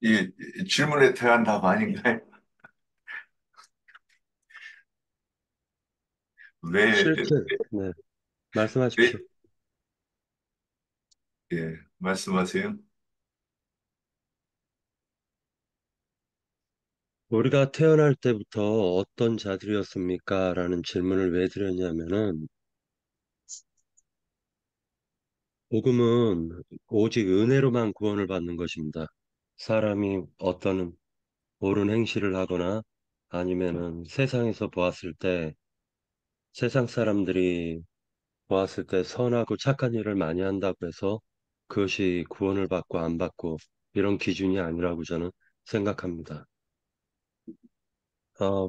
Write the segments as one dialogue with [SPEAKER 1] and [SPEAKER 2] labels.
[SPEAKER 1] 이 질문에 대한 답 아닌가요? 왜,
[SPEAKER 2] 실제, 네,
[SPEAKER 1] 왜,
[SPEAKER 2] 말씀하십시오.
[SPEAKER 1] 예, 말씀하세요.
[SPEAKER 2] 우리가 태어날 때부터 어떤 자들이었습니까? 라는 질문을 왜 드렸냐면은, 복음은 오직 은혜로만 구원을 받는 것입니다. 사람이 어떤 옳은 행실을 하거나 아니면은 세상에서 보았을 때, 세상 사람들이 보았을 때 선하고 착한 일을 많이 한다고 해서 그것이 구원을 받고 안 받고 이런 기준이 아니라고 저는 생각합니다.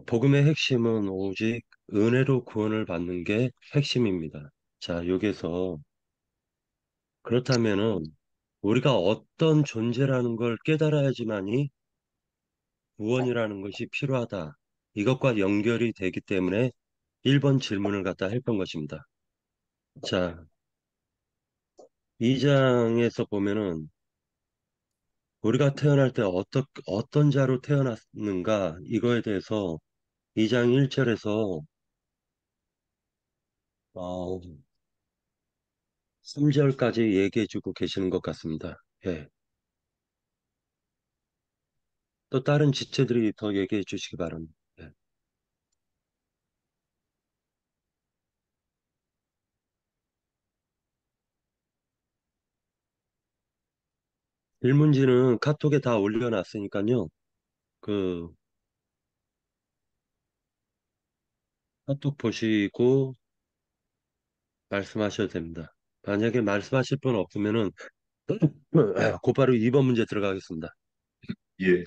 [SPEAKER 2] 복음의 핵심은 오직 은혜로 구원을 받는 게 핵심입니다. 자, 여기서 그렇다면은 우리가 어떤 존재라는 걸 깨달아야지만이 구원이라는 것이 필요하다. 이것과 연결이 되기 때문에 1번 질문을 갖다 했던 것입니다. 자, 이 장에서 보면은 우리가 태어날 때 어떤 자로 태어났는가 이거에 대해서 2장 1절에서 3절까지 얘기해 주고 계시는 것 같습니다. 예. 또 다른 지체들이 더 얘기해 주시기 바랍니다. 예. 질문지는 카톡에 다 올려놨으니까요. 그 카톡 보시고 말씀하셔도 됩니다. 만약에 말씀하실 분 없으면은 곧바로 2번 문제 들어가겠습니다.
[SPEAKER 1] 예,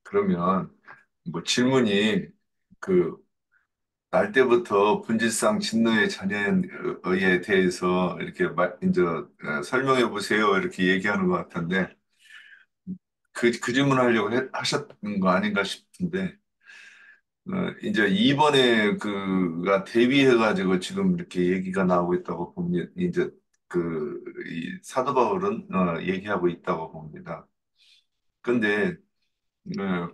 [SPEAKER 1] 그러면, 뭐, 질문이, 그, 날 때부터 분지상 진노의 자녀에 대해서 이렇게 이제, 설명해 보세요. 이렇게 얘기하는 것 같은데, 그 질문 하려고 하셨던 거 아닌가 싶은데, 이제 이번에 그가 데뷔해가지고 지금 이렇게 얘기가 나오고 있다고 봅니다. 이제 이 사도 바울은 얘기하고 있다고 봅니다. 근데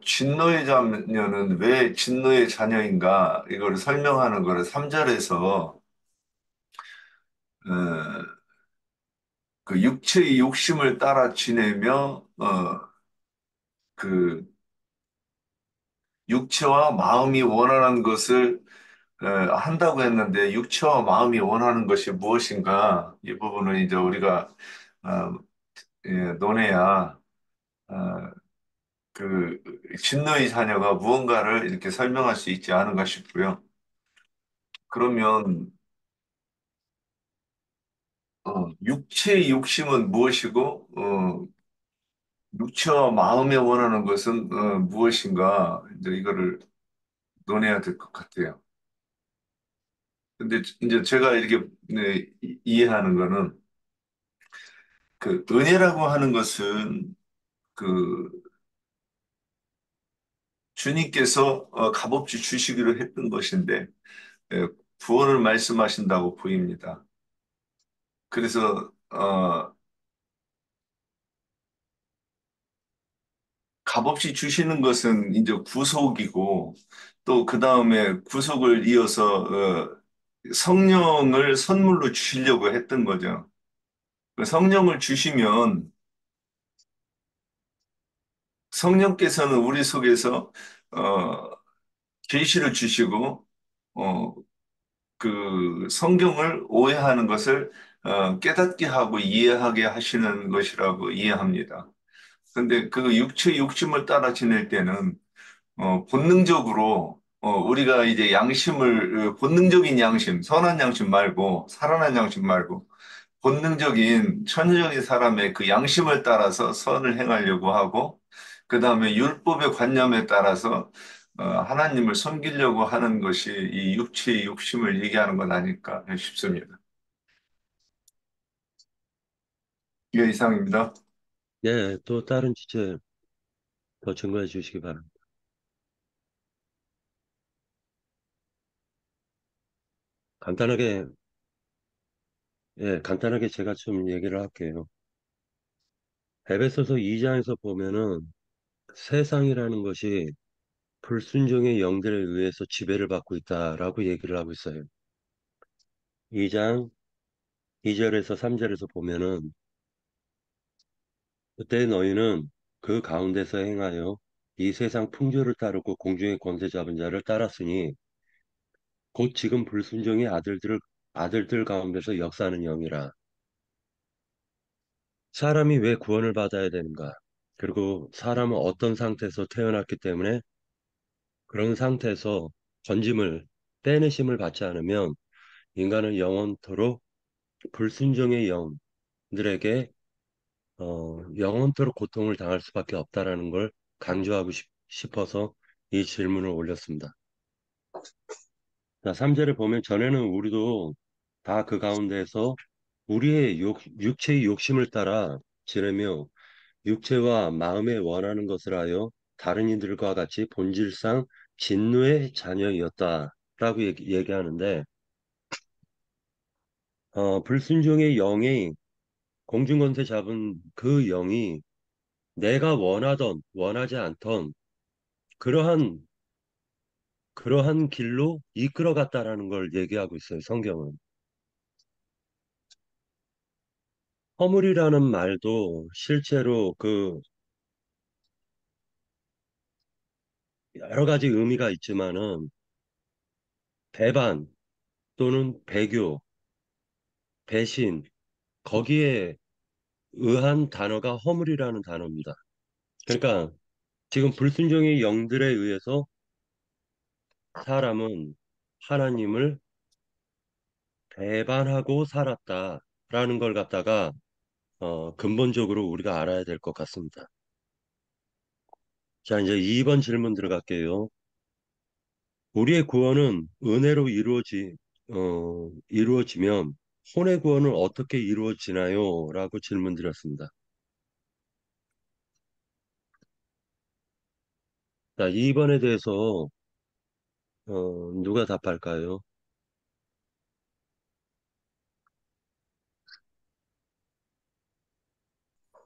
[SPEAKER 1] 진노의 자녀는 왜 진노의 자녀인가 이걸 설명하는 거를 3절에서 그 육체의 욕심을 따라 지내며 그 육체와 마음이 원하는 것을 한다고 했는데 육체와 마음이 원하는 것이 무엇인가 이 부분은 이제 우리가 어, 논해야 어, 그 진노의 자녀가 무언가를 이렇게 설명할 수 있지 않은가 싶고요. 그러면 육체의 욕심은 무엇이고 육체와 마음에 원하는 것은 무엇인가 이제 이거를 논해야 될 것 같아요. 근데 이제 제가 이렇게 이해하는 거는 그 은혜라고 하는 것은 그 주님께서 값없이 주시기로 했던 것인데 예, 구원을 말씀하신다고 보입니다. 그래서 값없이 주시는 것은 이제 구속이고 또 그 다음에 구속을 이어서 성령을 선물로 주시려고 했던 거죠. 그 성령을 주시면 성령께서는 우리 속에서 어, 계시를 주시고 어, 그 성경을 오해하는 것을 깨닫게 하고 이해하게 하시는 것이라고 이해합니다. 근데 그 육체의 욕심을 따라 지낼 때는 본능적으로 우리가 이제 양심을 본능적인 양심, 선한 양심 말고 살아난 양심 말고 본능적인 천여적인 사람의 그 양심을 따라서 선을 행하려고 하고 그 다음에 율법의 관념에 따라서 하나님을 섬기려고 하는 것이 이 육체의 욕심을 얘기하는 것 아닐까 싶습니다. 이게 이상입니다.
[SPEAKER 2] 예, 또 다른 지체 더 증거해 주시기 바랍니다. 간단하게, 예, 간단하게 제가 좀 얘기를 할게요. 에베소서 2장에서 보면은 세상이라는 것이 불순종의 영들에 의해서 지배를 받고 있다라고 얘기를 하고 있어요. 2장 2절에서 3절에서 보면은 그때 너희는 그 가운데서 행하여 이 세상 풍조를 따르고 공중의 권세 잡은 자를 따랐으니 곧 지금 불순종의 아들들 가운데서 역사하는 영이라. 사람이 왜 구원을 받아야 되는가? 그리고 사람은 어떤 상태에서 태어났기 때문에 그런 상태에서 건짐을 빼내심을 받지 않으면 인간은 영원토록 불순종의 영들에게 영원토록 고통을 당할 수밖에 없다라는 걸 강조하고 싶어서 이 질문을 올렸습니다. 자, 3절에 보면 전에는 우리도 다 그 가운데에서 우리의 육체의 욕심을 따라 지내며 육체와 마음에 원하는 것을 하여 다른 이들과 같이 본질상 진노의 자녀였다라고 얘기하는데 불순종의 영이 공중권세 잡은 그 영이 내가 원하던 원하지 않던 그러한 길로 이끌어갔다라는 걸 얘기하고 있어요, 성경은. 허물이라는 말도 실제로 그 여러 가지 의미가 있지만은 배반 또는 배교, 배신 거기에 의한 단어가 허물이라는 단어입니다. 그러니까 지금 불순종의 영들에 의해서 사람은 하나님을 배반하고 살았다라는 걸 갖다가 근본적으로 우리가 알아야 될 것 같습니다. 자, 이제 2번 질문 들어갈게요. 우리의 구원은 은혜로 이루어지면 혼의 구원은 어떻게 이루어지나요? 라고 질문 드렸습니다. 자, 2번에 대해서 누가 답할까요?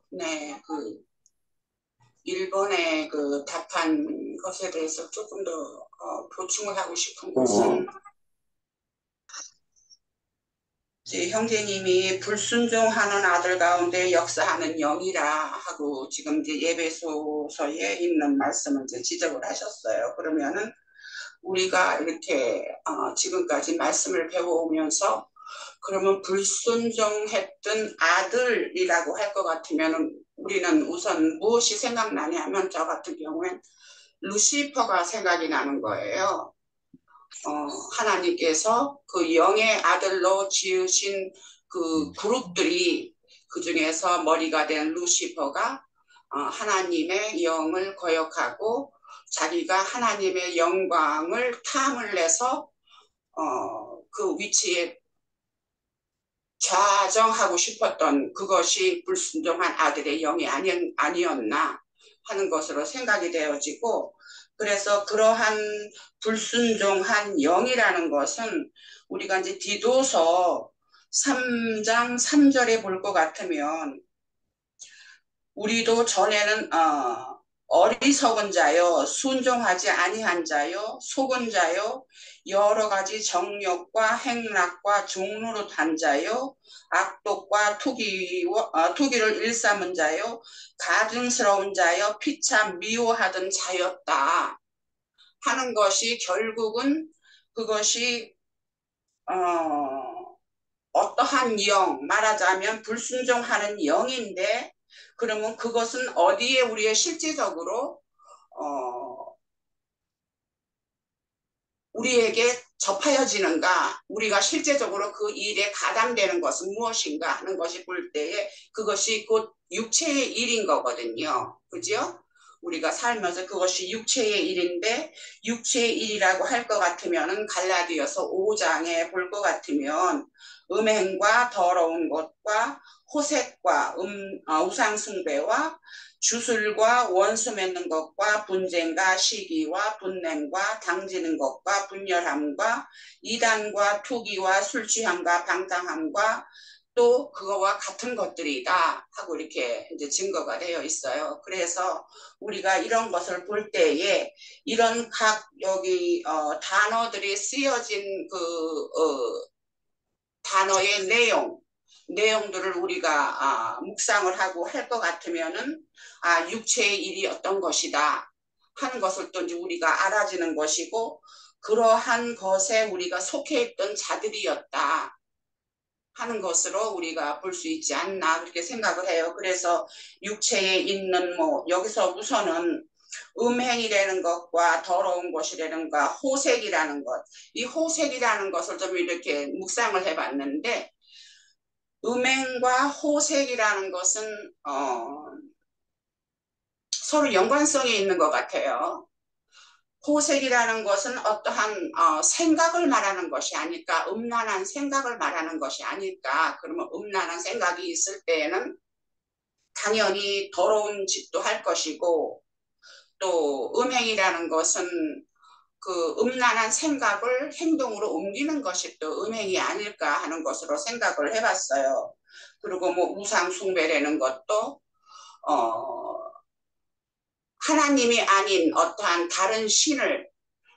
[SPEAKER 3] 네, 그 일본의 그 답한 것에 대해서 조금 더 보충을 하고 싶은 것은 이제 형제님이 불순종하는 아들 가운데 역사하는 영이라 하고 지금 이제 예배소서에 있는 말씀을 이제 지적을 하셨어요. 그러면은 우리가 이렇게 지금까지 말씀을 배워오면서 그러면 불순종했던 아들이라고 할 것 같으면 우리는 우선 무엇이 생각나냐면 저 같은 경우엔 루시퍼가 생각이 나는 거예요. 하나님께서 그 영의 아들로 지으신 그 그룹들이 그 중에서 머리가 된 루시퍼가 하나님의 영을 거역하고 자기가 하나님의 영광을 탐을 내서 그 위치에 좌정하고 싶었던 그것이 불순종한 아들의 영이 아니었나 하는 것으로 생각이 되어지고 그래서 그러한 불순종한 영이라는 것은 우리가 이제 디도서 3장 3절에 볼 것 같으면 우리도 전에는 어리석은 자요, 순종하지 아니한 자요, 속은 자요, 여러 가지 정욕과 행락과 종로로 단 자요, 악독과 투기를 일삼은 자요, 가증스러운 자요, 피차 미워하던 자였다 하는 것이 결국은 그것이 어떠한 영, 말하자면 불순종하는 영인데 그러면 그것은 어디에 우리의 실제적으로 우리에게 접하여지는가, 우리가 실제적으로 그 일에 가담되는 것은 무엇인가 하는 것이 볼 때에 그것이 곧 육체의 일인 거거든요. 그죠? 우리가 살면서 그것이 육체의 일인데 육체의 일이라고 할 것 같으면 갈라디아서 5장에 볼 것 같으면 음행과 더러운 것과 호색과 우상숭배와 주술과 원수 맺는 것과 분쟁과 시기와 분냄과 당지는 것과 분열함과 이단과 투기와 술취함과 방탕함과 또 그거와 같은 것들이다 하고 이렇게 이제 증거가 되어 있어요. 그래서 우리가 이런 것을 볼 때에 이런 각 여기 단어들이 쓰여진 그 단어의 내용들을 우리가 묵상을 하고 할 것 같으면은 육체의 일이 어떤 것이다 하는 것을 또 이제 우리가 알아지는 것이고 그러한 것에 우리가 속해 있던 자들이었다 하는 것으로 우리가 볼 수 있지 않나 그렇게 생각을 해요. 그래서 육체에 있는 뭐 여기서 우선은 음행이라는 것과 더러운 것이라는 것, 호색이라는 것, 이 호색이라는 것을 좀 이렇게 묵상을 해봤는데 음행과 호색이라는 것은 서로 연관성이 있는 것 같아요. 호색이라는 것은 어떠한 생각을 말하는 것이 아닐까, 음란한 생각을 말하는 것이 아닐까. 그러면 음란한 생각이 있을 때에는 당연히 더러운 짓도 할 것이고 또 음행이라는 것은 그 음란한 생각을 행동으로 옮기는 것이 또 음행이 아닐까 하는 것으로 생각을 해봤어요. 그리고 뭐 우상 숭배라는 것도 어, 하나님이 아닌 어떠한 다른 신을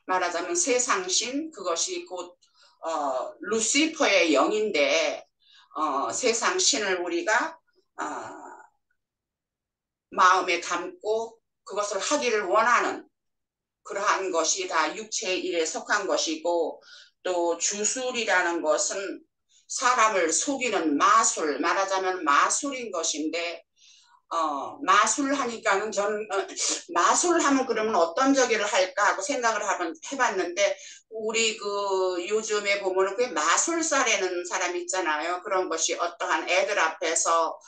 [SPEAKER 3] 말하자면 세상신 그것이 곧 루시퍼의 영인데 세상신을 우리가 마음에 담고 그것을 하기를 원하는 그러한 것이 다 육체의 일에 속한 것이고 또 주술이라는 것은 사람을 속이는 마술 말하자면 마술인 것인데 마술하니까는 저는 마술하면 그러면 어떤 저기를 할까 하고 생각을 해봤는데 우리 그 요즘에 보면은 그 마술사라는 사람 있잖아요. 그런 것이 어떠한 애들 앞에서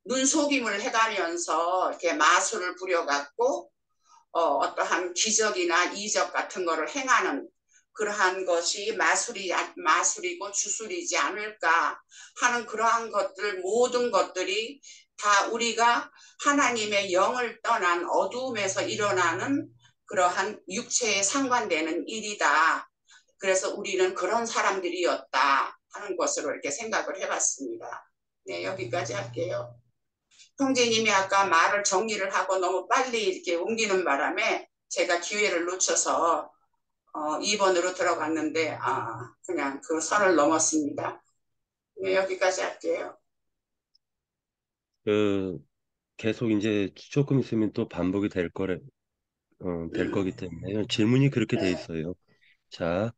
[SPEAKER 3] 눈속임을 해가면서 이렇게 마술을 부려갖고 어떠한 기적이나 이적 같은 거를 행하는 그러한 것이 마술이고 주술이지 않을까 하는 그러한 것들 모든 것들이 다 우리가 하나님의 영을 떠난 어두움에서 일어나는 그러한 육체에 상관되는 일이다. 그래서 우리는 그런 사람들이었다 하는 것으로 이렇게 생각을 해봤습니다. 네, 여기까지 할게요. 형제님이 아까 말을 정리를 하고 너무 빨리 이렇게 옮기는 바람에 제가 기회를 놓쳐서 2번으로 들어갔는데 그냥 그 선을 넘었습니다. 네, 여기까지 할게요.
[SPEAKER 2] 그 계속 이제 조금 있으면 또 반복이 될
[SPEAKER 3] 음,
[SPEAKER 2] 거기 때문에요. 질문이 그렇게 돼
[SPEAKER 3] 네.
[SPEAKER 2] 있어요. 자,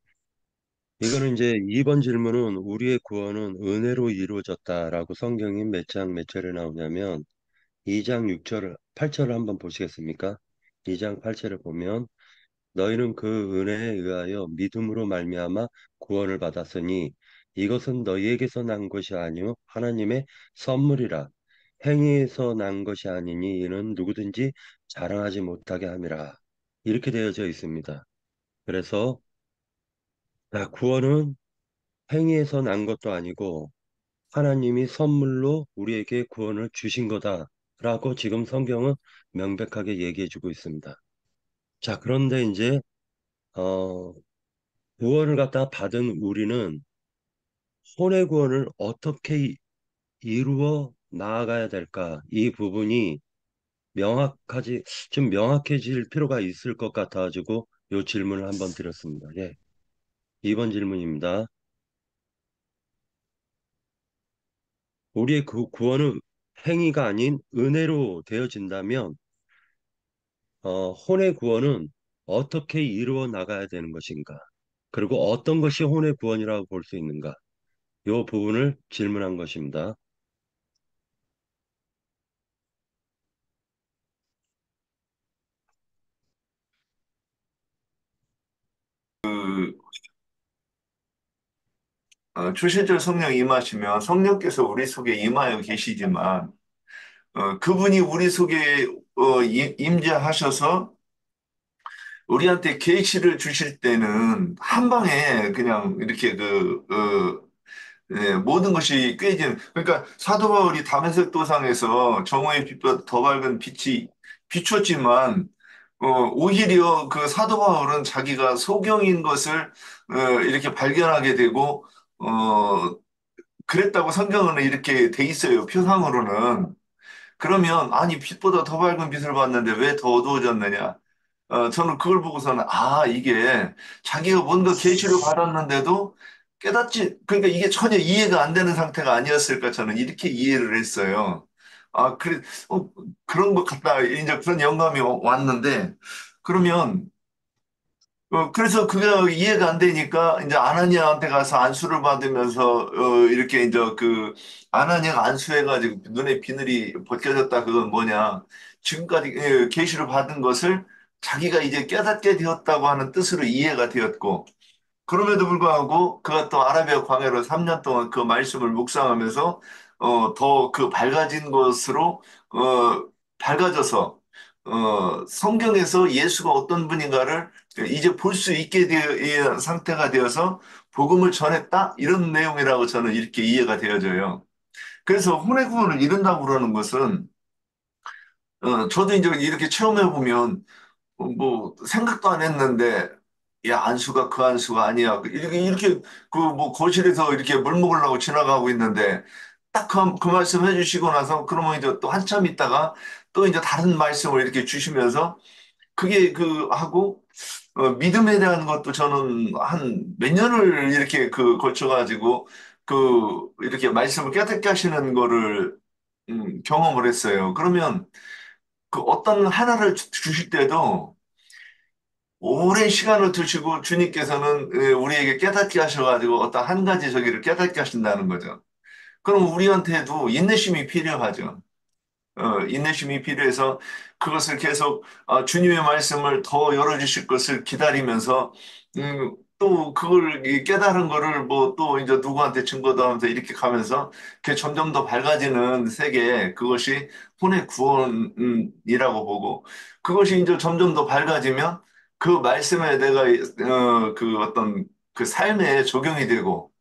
[SPEAKER 2] 이거는 이제 2번 질문은 우리의 구원은 은혜로 이루어졌다라고 성경이 몇 장 몇 절에 나오냐면 2장 6절, 8절을 한번 보시겠습니까? 2장 8절을 보면 너희는 그 은혜에 의하여 믿음으로 말미암아 구원을 받았으니 이것은 너희에게서 난 것이 아니요 하나님의 선물이라 행위에서 난 것이 아니니 이는 누구든지 자랑하지 못하게 함이라 이렇게 되어져 있습니다. 그래서 구원은 행위에서 난 것도 아니고 하나님이 선물로 우리에게 구원을 주신 거다라고 지금 성경은 명백하게 얘기해 주고 있습니다. 자, 그런데 이제 어, 구원을 갖다 받은 우리는 혼의 구원을 어떻게 이루어 나아가야 될까? 이 부분이 명확하지, 좀 명확해질 필요가 있을 것 같아가지고 이 질문을 한번 드렸습니다. 예. 2번 질문입니다. 우리의 그 구원은 행위가 아닌 은혜로 되어진다면 혼의 구원은 어떻게 이루어 나가야 되는 것인가? 그리고 어떤 것이 혼의 구원이라고 볼 수 있는가? 이 부분을 질문한 것입니다.
[SPEAKER 1] 그 주실절 성령 임하시면 성령께서 우리 속에 임하여 계시지만 그분이 우리 속에 임재하셔서 우리한테 계시를 주실 때는 한 방에 그냥 이렇게 모든 것이 꿰지는 그러니까 사도 바울이 다메섹 도상에서 정오의 빛보다 더 밝은 빛이 비췄지만 오히려 그 사도 바울은 자기가 소경인 것을 이렇게 발견하게 되고 어, 그랬다고 성경은 이렇게 돼 있어요. 표상으로는. 그러면 아니 빛보다 더 밝은 빛을 봤는데 왜 더 어두워졌느냐? 저는 그걸 보고서는 아 이게 자기가 뭔가 계시를 받았는데도 깨닫지 그러니까 이게 전혀 이해가 안 되는 상태가 아니었을까 저는 이렇게 이해를 했어요. 아 그래 그런 것 같다 이제 그런 영감이 왔는데 그러면 그래서 그게 이해가 안 되니까 이제 아나니아한테 가서 안수를 받으면서 이렇게 이제 그 아나니아가 안수해가지고 눈에 비늘이 벗겨졌다 그건 뭐냐 지금까지 계시를 받은 것을 자기가 이제 깨닫게 되었다고 하는 뜻으로 이해가 되었고 그럼에도 불구하고 그가 또 아라비아 광야로 3년 동안 그 말씀을 묵상하면서 더 그 밝아진 것으로 밝아져서 성경에서 예수가 어떤 분인가를 이제 볼 수 있게 되어 상태가 되어서 복음을 전했다 이런 내용이라고 저는 이렇게 이해가 되어져요. 그래서 혼의 구원을 이룬다고 그러는 것은 저도 이제 이렇게 체험해 보면 뭐 생각도 안 했는데 야 안수가 그 안수가 아니야 이렇게 그 뭐 거실에서 이렇게 물 먹으려고 지나가고 있는데 딱 그 말씀 해주시고 나서 그러면 이제 또 한참 있다가 또 이제 다른 말씀을 이렇게 주시면서 그게 그 하고 믿음에 대한 것도 저는 한 몇 년을 이렇게 그 거쳐가지고 그 이렇게 말씀을 깨닫게 하시는 거를 경험을 했어요. 그러면 그 어떤 하나를 주실 때도 오랜 시간을 두시고 주님께서는 우리에게 깨닫게 하셔가지고 어떤 한 가지 저기를 깨닫게 하신다는 거죠. 그럼 우리한테도 인내심이 필요하죠. 인내심이 필요해서 그것을 계속 주님의 말씀을 더 열어주실 것을 기다리면서 또 그걸 이 깨달은 거를 뭐 또 이제 누구한테 증거도 하면서 이렇게 가면서 그게 점점 더 밝아지는 세계 그것이 혼의 구원이라고 보고 그것이 이제 점점 더 밝아지면 그 말씀에 내가 그 어떤 그 삶에 적용이 되고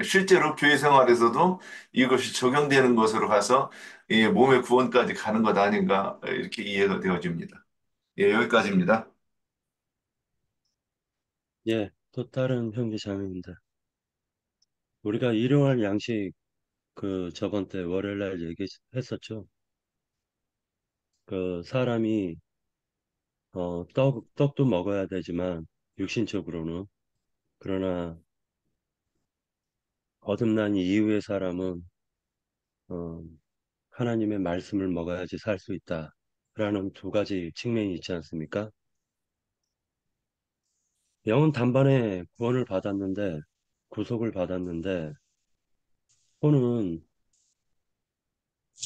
[SPEAKER 1] 실제로 교회 생활에서도 이것이 적용되는 것으로 가서 이 몸의 구원까지 가는 것 아닌가 이렇게 이해가 되어집니다. 예, 여기까지입니다.
[SPEAKER 2] 예, 또 다른 형제 자매입니다. 우리가 일용할 양식 그 저번 때 월요일 날 얘기했었죠. 그 사람이 떡도 먹어야 되지만 육신적으로는 그러나 거듭난 이후의 사람은 어, 하나님의 말씀을 먹어야지 살 수 있다. 라는 두 가지 측면이 있지 않습니까? 영은 단번에 구원을 받았는데, 구속을 받았는데, 혼은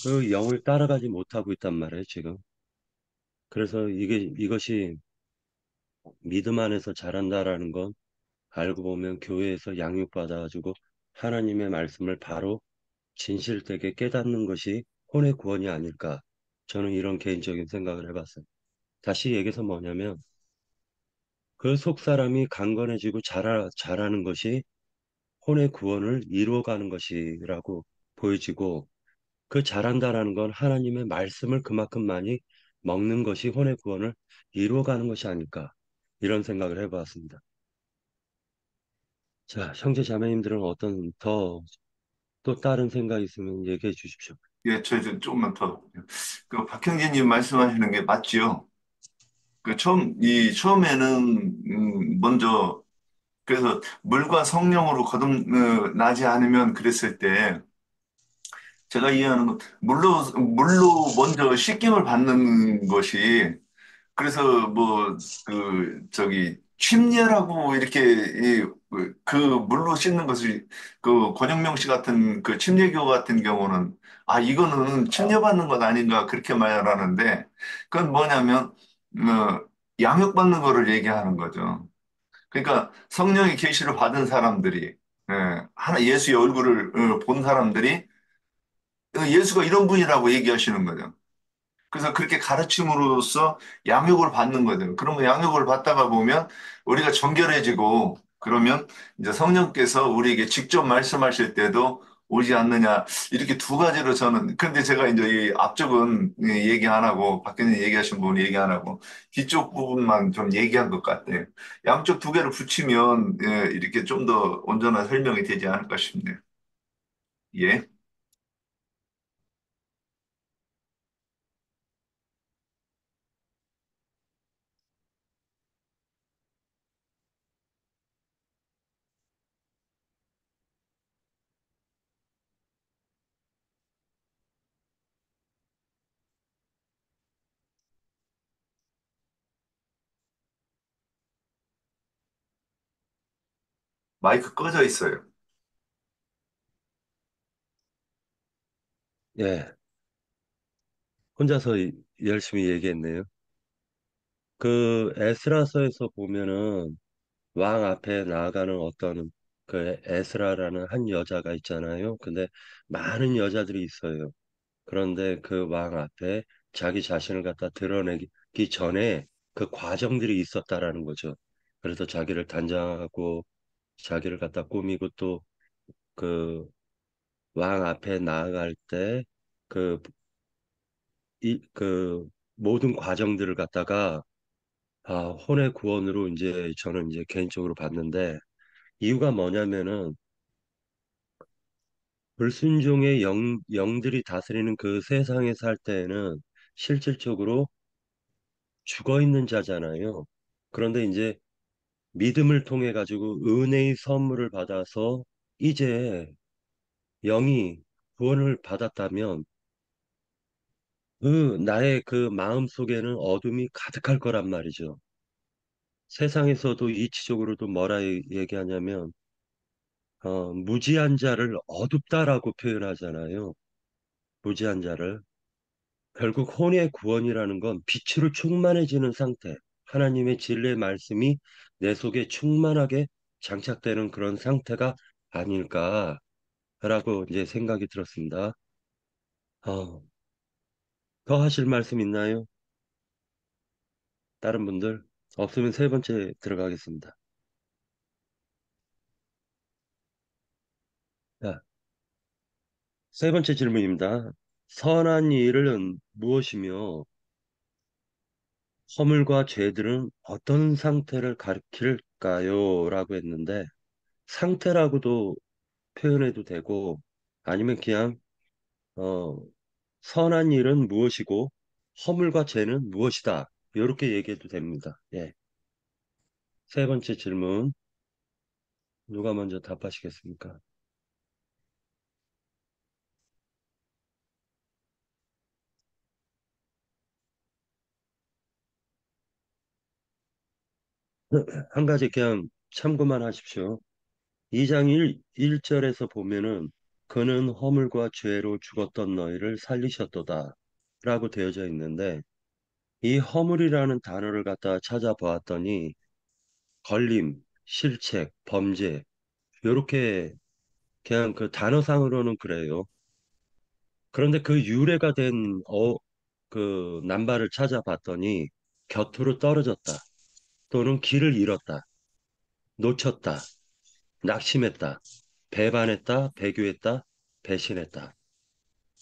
[SPEAKER 2] 그 영을 따라가지 못하고 있단 말이에요, 지금. 그래서 이것이 믿음 안에서 자란다라는 건 알고 보면 교회에서 양육받아가지고 하나님의 말씀을 바로 진실되게 깨닫는 것이 혼의 구원이 아닐까. 저는 이런 개인적인 생각을 해봤어요. 다시 얘기해서 뭐냐면, 그 속 사람이 강건해지고 자라는 것이 혼의 구원을 이루어가는 것이라고 보여지고 그 자란다라는 건 하나님의 말씀을 그만큼 많이 먹는 것이 혼의 구원을 이루어가는 것이 아닐까 이런 생각을 해보았습니다. 자, 형제 자매님들은 어떤 또 다른 생각 있으면 얘기해 주십시오.
[SPEAKER 1] 예, 저 조금만 더. 그 박형진님 말씀하시는 게 맞지요? 처음에는, 먼저, 그래서 물과 성령으로 거듭나지 않으면 그랬을 때, 제가 이해하는 건, 물로 먼저 씻김을 받는 것이, 그래서 침례라고 이렇게, 그 물로 씻는 것을, 그 권영명 씨 같은 그 침례교 같은 경우는, 이거는 침례받는 것 아닌가, 그렇게 말하는데, 그건 뭐냐면, 양육받는 거를 얘기하는 거죠. 그러니까 성령의 계시를 받은 사람들이, 예수의 얼굴을 본 사람들이, 예수가 이런 분이라고 얘기하시는 거죠. 그래서 그렇게 가르침으로써 양육을 받는 거죠. 그러면 양육을 받다가 보면 우리가 정결해지고 그러면 이제 성령께서 우리에게 직접 말씀하실 때도 오지 않느냐. 이렇게 두 가지로 저는, 근데 제가 이제 이 앞쪽은 얘기 안 하고, 박교님 얘기하신 부분 얘기 안 하고, 뒤쪽 부분만 좀 얘기한 것 같아요. 양쪽 두 개를 붙이면 이렇게 좀 더 온전한 설명이 되지 않을까 싶네요. 예. 마이크 꺼져 있어요.
[SPEAKER 2] 예, 혼자서 열심히 얘기했네요. 그 에스라서에서 보면은 왕 앞에 나아가는 어떤 그 에스라라는 한 여자가 있잖아요. 근데 많은 여자들이 있어요. 그런데 그 왕 앞에 자기 자신을 갖다 드러내기 전에 그 과정들이 있었다라는 거죠. 그래서 자기를 단장하고 자기를 갖다 꾸미고 또 그 왕 앞에 나아갈 때 그, 그 모든 과정들을 갖다가 혼의 구원으로 이제 저는 이제 개인적으로 봤는데 이유가 뭐냐면은 불순종의 영들이 다스리는 그 세상에 살 때에는 실질적으로 죽어 있는 자잖아요. 그런데 이제 믿음을 통해 가지고 은혜의 선물을 받아서 이제 영이 구원을 받았다면 그 나의 그 마음 속에는 어둠이 가득할 거란 말이죠. 세상에서도 이치적으로도 뭐라 얘기하냐면 무지한 자를 어둡다라고 표현하잖아요. 무지한 자를. 결국 혼의 구원이라는 건 빛으로 충만해지는 상태. 하나님의 진리의 말씀이 내 속에 충만하게 장착되는 그런 상태가 아닐까라고 이제 생각이 들었습니다. 어, 더 하실 말씀 있나요? 다른 분들? 없으면 세 번째 들어가겠습니다. 자, 세 번째 질문입니다. 선한 일은 무엇이며 허물과 죄들은 어떤 상태를 가리킬까요? 라고 했는데 상태라고도 표현해도 되고 아니면 그냥 어, 선한 일은 무엇이고 허물과 죄는 무엇이다. 이렇게 얘기해도 됩니다. 예. 세 번째 질문 누가 먼저 답하시겠습니까? 한 가지 그냥 참고만 하십시오. 2장 1절에서 보면은 그는 허물과 죄로 죽었던 너희를 살리셨도다 라고 되어져 있는데 이 허물이라는 단어를 갖다 찾아보았더니 걸림, 실책, 범죄 요렇게 그냥 그 단어상으로는 그래요. 그런데 그 유래가 된 그 남발을 찾아봤더니 곁으로 떨어졌다 또는 길을 잃었다 놓쳤다 낙심했다 배반했다 배교했다 배신했다.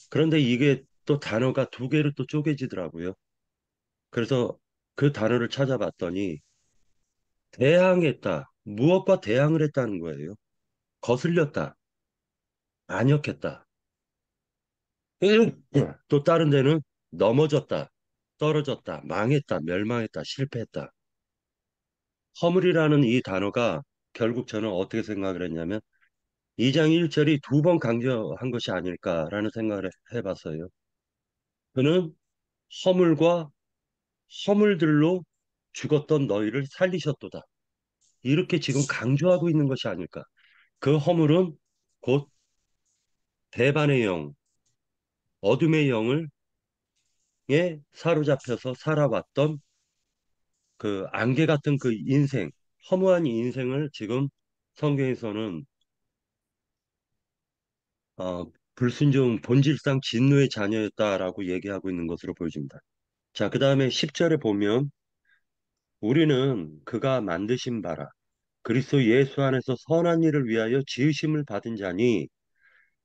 [SPEAKER 2] 그런데 이게 또 단어가 두 개로 또 쪼개지더라고요. 그래서 그 단어를 찾아봤더니 대항했다. 무엇과 대항을 했다는 거예요. 거슬렸다. 안역했다. 또 다른 데는 넘어졌다. 떨어졌다. 망했다. 멸망했다. 실패했다. 허물이라는 이 단어가 결국 저는 어떻게 생각을 했냐면 2장 1절이 두 번 강조한 것이 아닐까라는 생각을 해봤어요. 그는 허물과 허물들로 죽었던 너희를 살리셨도다. 이렇게 지금 강조하고 있는 것이 아닐까. 그 허물은 곧 배반의 영, 어둠의 영을 에 사로잡혀서 살아왔던 그 안개 같은 그 인생, 허무한 인생을 지금 성경에서는 불순종 본질상 진노의 자녀였다라고 얘기하고 있는 것으로 보여집니다. 자, 그 다음에 10절에 보면 우리는 그가 만드신 바라 그리스도 예수 안에서 선한 일을 위하여 지으심을 받은 자니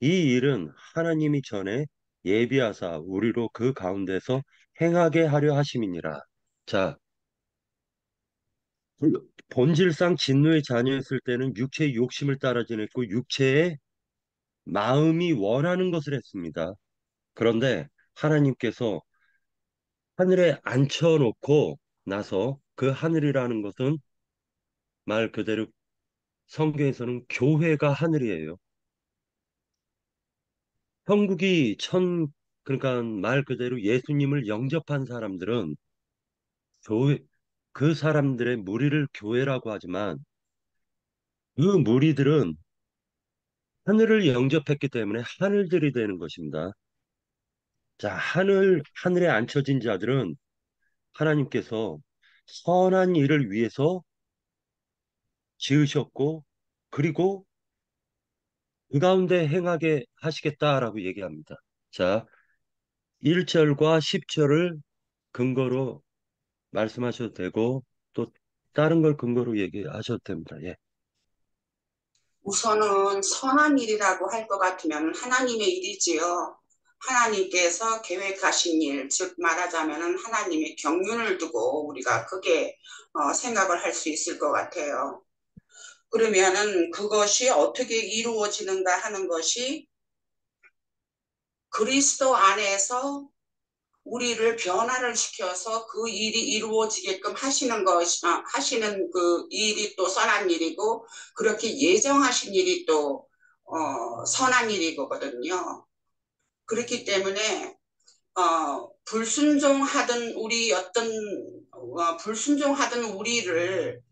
[SPEAKER 2] 이 일은 하나님이 전에 예비하사 우리로 그 가운데서 행하게 하려 하심이니라. 자, 본질상 진노의 자녀였을 때는 육체의 욕심을 따라 지냈고 육체의 마음이 원하는 것을 했습니다. 그런데 하나님께서 하늘에 앉혀놓고 나서 그 하늘이라는 것은 말 그대로 성경에서는 교회가 하늘이에요. 천국이 그러니까 말 그대로 예수님을 영접한 사람들은 교회, 그 사람들의 무리를 교회라고 하지만 그 무리들은 하늘을 영접했기 때문에 하늘들이 되는 것입니다. 자, 하늘에 앉혀진 자들은 하나님께서 선한 일을 위해서 지으셨고, 그리고 그 가운데 행하게 하시겠다라고 얘기합니다. 자, 1절과 10절을 근거로 말씀하셔도 되고, 또 다른 걸 근거로 얘기하셔도 됩니다. 예.
[SPEAKER 3] 우선은 선한 일이라고 할 것 같으면 하나님의 일이지요. 하나님께서 계획하신 일, 즉 말하자면 하나님의 경륜을 두고 우리가 크게 생각을 할 수 있을 것 같아요. 그러면은 그것이 어떻게 이루어지는가 하는 것이 그리스도 안에서 우리를 변화를 시켜서 그 일이 이루어지게끔 하시는 그 일이 또 선한 일이고, 그렇게 예정하신 일이 또, 선한 일이거든요. 그렇기 때문에, 불순종하던 우리를,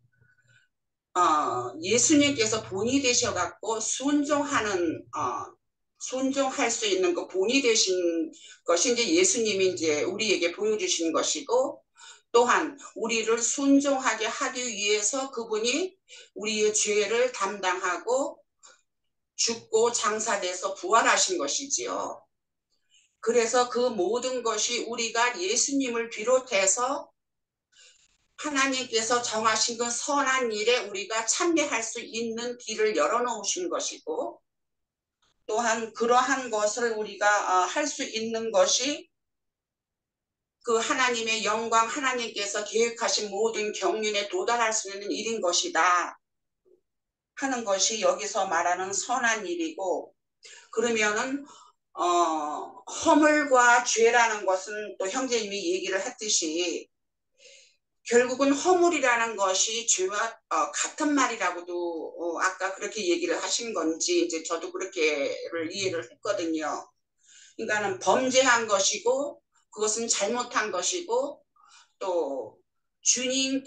[SPEAKER 3] 예수님께서 본이 되셔갖고 순종할 수 있는 그 본이 되신 것이 이제 예수님이 이제 우리에게 보여주신 것이고, 또한 우리를 순종하게 하기 위해서 그분이 우리의 죄를 담당하고 죽고 장사돼서 부활하신 것이지요. 그래서 그 모든 것이 우리가 예수님을 비롯해서 하나님께서 정하신 그 선한 일에 우리가 참여할 수 있는 길을 열어놓으신 것이고, 또한 그러한 것을 우리가 할 수 있는 것이 그 하나님의 영광, 하나님께서 계획하신 모든 경륜에 도달할 수 있는 일인 것이다 하는 것이 여기서 말하는 선한 일이고, 그러면은 허물과 죄라는 것은 또 형제님이 얘기를 했듯이 결국은 허물이라는 것이 죄와 같은 말이라고도 아까 그렇게 얘기를 하신 건지 이제 저도 그렇게를 이해를 했거든요. 그러니까는 범죄한 것이고 그것은 잘못한 것이고 또 주님의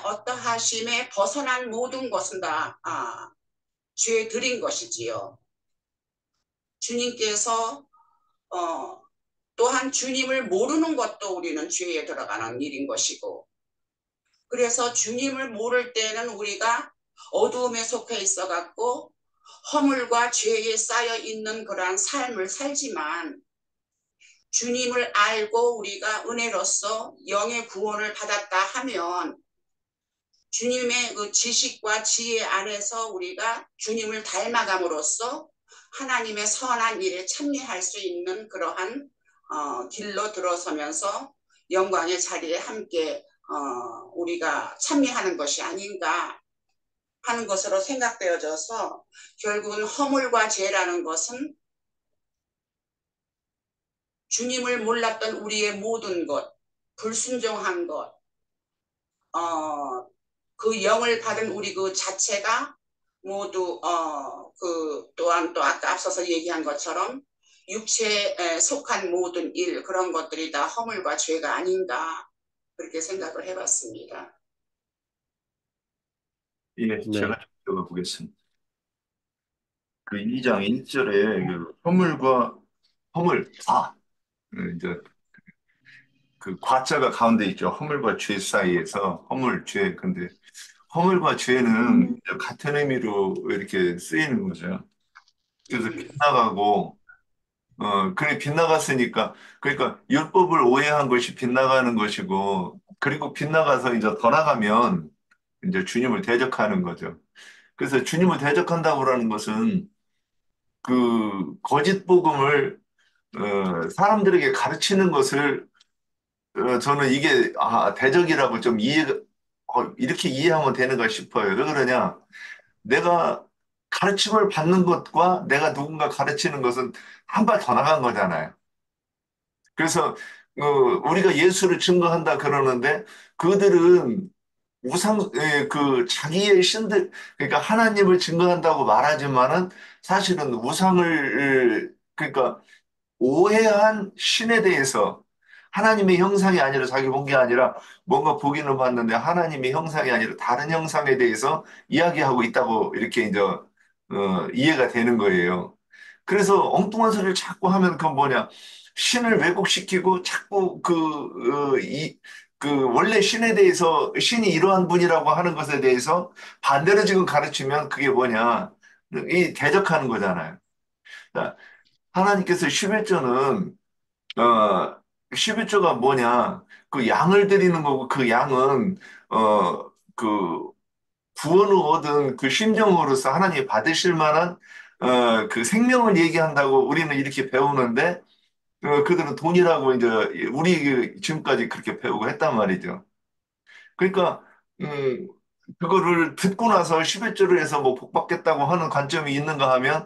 [SPEAKER 3] 어떠하심에 벗어난 모든 것은 다 죄들인 것이지요. 주님께서 또한 주님을 모르는 것도 우리는 죄에 들어가는 일인 것이고, 그래서 주님을 모를 때는 우리가 어두움에 속해 있어 갖고 허물과 죄에 쌓여 있는 그러한 삶을 살지만, 주님을 알고 우리가 은혜로서 영의 구원을 받았다 하면 주님의 그 지식과 지혜 안에서 우리가 주님을 닮아감으로써 하나님의 선한 일에 참여할 수 있는 그러한 길로 들어서면서 영광의 자리에 함께 우리가 참여하는 것이 아닌가 하는 것으로 생각되어져서, 결국은 허물과 죄라는 것은 주님을 몰랐던 우리의 모든 것, 불순종한 것, 그 영을 받은 우리 그 자체가 모두 그 또한 또 아까 앞서서 얘기한 것처럼 육체에 속한 모든 일, 그런 것들이 다 허물과 죄가 아닌가 그렇게 생각을 해봤습니다.
[SPEAKER 1] 예, 제가
[SPEAKER 2] 네.
[SPEAKER 1] 좀 읽어보겠습니다. 그 2장 1절에 그 허물, 이제 그 과자가 가운데 있죠. 허물과 죄 사이에서 허물, 죄. 근데 허물과 죄는 이제 같은 의미로 이렇게 쓰이는 거죠. 그래서 빗나가고, 그래, 빗나갔으니까, 그러니까 율법을 오해한 것이 빗나가는 것이고, 그리고 빗나가서 이제 더 나가면 이제 주님을 대적하는 거죠. 그래서 주님을 대적한다고 하는 것은 그 거짓 복음을 사람들에게 가르치는 것을 저는 이게 대적이라고 좀 이렇게 이해하면 되는가 싶어요. 왜 그러냐? 내가 가르침을 받는 것과 내가 누군가 가르치는 것은 한 발 더 나간 거잖아요. 그래서 우리가 예수를 증거한다 그러는데 그들은 그 자기의 신들, 그러니까 하나님을 증거한다고 말하지만은 사실은 그러니까 오해한 신에 대해서 하나님의 형상이 아니라 자기 본 게 아니라 뭔가 보기는 봤는데 하나님의 형상이 아니라 다른 형상에 대해서 이야기하고 있다고 이렇게 이제 이해가 되는 거예요. 그래서 엉뚱한 소리를 자꾸 하면 그건 뭐냐? 신을 왜곡시키고 자꾸 원래 신에 대해서 신이 이러한 분이라고 하는 것에 대해서 반대로 지금 가르치면 그게 뭐냐? 이 대적하는 거잖아요. 자, 하나님께서 11조는 11조가 뭐냐? 그 양을 드리는 거고 그 양은 그 구원을 얻은 그 심정으로서 하나님이 받으실 만한 그 생명을 얘기한다고 우리는 이렇게 배우는데 그들은 돈이라고 이제 우리 지금까지 그렇게 배우고 했단 말이죠. 그러니까 음, 그거를 듣고 나서 11조를 해서 뭐 복받겠다고 하는 관점이 있는가 하면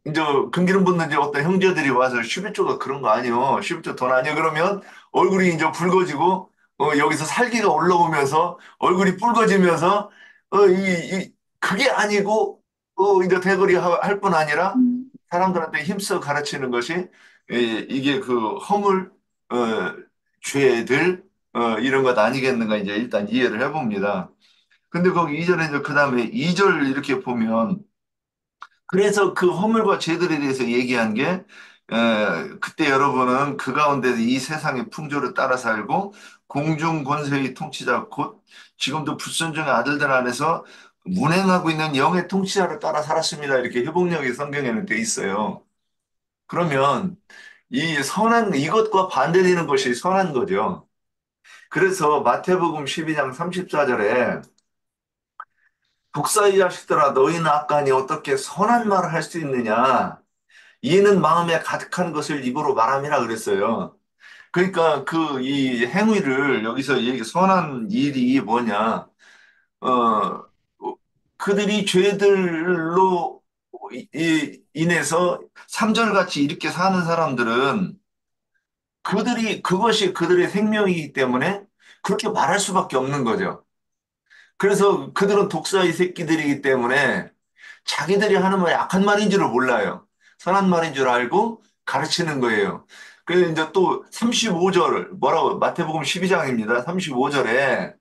[SPEAKER 1] 이제 금기름 붓는 이제 어떤 형제들이 와서 11조가 그런 거 아니요. 11조 돈 아니요. 그러면 얼굴이 이제 붉어지고 여기서 살기가 올라오면서 얼굴이 붉어지면서 그게 아니고 이제 대거리 할 뿐 아니라 사람들한테 힘써 가르치는 것이 이게 그 허물 어, 죄들 이런 것 아니겠는가 이제 일단 이해를 해봅니다. 근데 거기 이절에 이제 그다음에 2절 이렇게 보면 그래서 그 허물과 죄들에 대해서 얘기한 게 그때 여러분은 그 가운데서 이 세상의 풍조를 따라 살고 공중 권세의 통치자 곧 지금도 불순종의 아들들 안에서 운행하고 있는 영의 통치자를 따라 살았습니다. 이렇게 회복력이 성경에는 돼 있어요. 그러면 이 선한 이것과 반대되는 것이 선한 거죠. 그래서 마태복음 12장 34절에 독사의 자식들아 너희는 악하니 어떻게 선한 말을 할 수 있느냐 이는 마음에 가득한 것을 입으로 말함이라 그랬어요. 그러니까 그 이 행위를 여기서 얘기 선한 일이 뭐냐? 어 그들이 죄들로 인해서 삼절같이 이렇게 사는 사람들은 그것이 그들의 생명이기 때문에 그렇게 말할 수밖에 없는 거죠. 그래서 그들은 독사의 새끼들이기 때문에 자기들이 하는 말이 악한 말인 줄을 몰라요. 선한 말인 줄 알고 가르치는 거예요. 그래서 이제 또 35절, 뭐라고, 마태복음 12장입니다. 35절에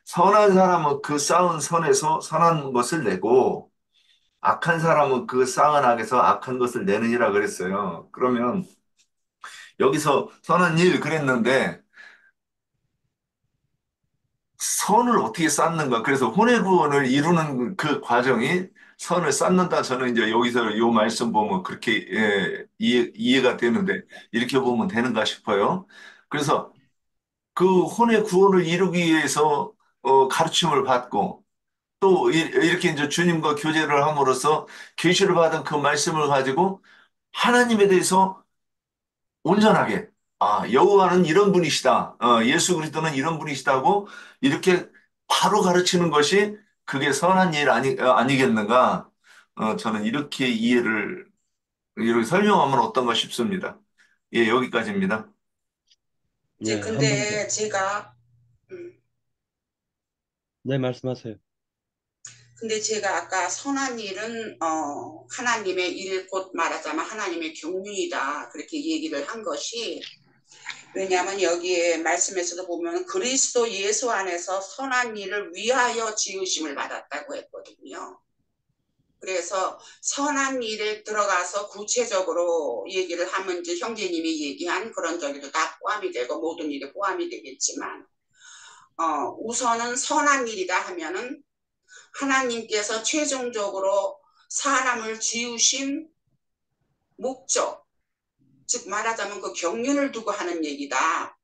[SPEAKER 1] 선한 사람은 그 쌓은 선에서 선한 것을 내고 악한 사람은 그 쌓은 악에서 악한 것을 내느니라 그랬어요. 그러면 여기서 선한 일 그랬는데 선을 어떻게 쌓는가? 그래서 혼의 구원을 이루는 그 과정이 선을 쌓는다. 저는 이제 여기서 요 말씀 보면 그렇게 이해가 되는데 이렇게 보면 되는가 싶어요. 그래서 그 혼의 구원을 이루기 위해서 가르침을 받고 또 이렇게 이제 주님과 교제를 함으로써 계시를 받은 그 말씀을 가지고 하나님에 대해서 온전하게 여호와는 이런 분이시다. 예수 그리스도는 이런 분이시다고 이렇게 바로 가르치는 것이 그게 선한 일 아니겠는가? 저는 이렇게 이렇게 설명하면 어떤가 싶습니다. 예, 여기까지입니다.
[SPEAKER 2] 네, 한 번 더.
[SPEAKER 3] 근데 제가 음,
[SPEAKER 2] 네, 말씀하세요.
[SPEAKER 3] 근데 제가 아까 선한 일은 하나님의 일, 곧 말하자면 하나님의 경륜이다 그렇게 얘기를 한 것이, 왜냐하면 여기에 말씀에서도 보면 그리스도 예수 안에서 선한 일을 위하여 지으심을 받았다고 했거든요. 그래서 선한 일에 들어가서 구체적으로 얘기를 하면 이제 형제님이 얘기한 그런 저기도 다 포함이 되고 모든 일에 포함이 되겠지만 우선은 선한 일이다 하면은 하나님께서 최종적으로 사람을 지으신 목적, 즉 말하자면 그 경륜을 두고 하는 얘기다.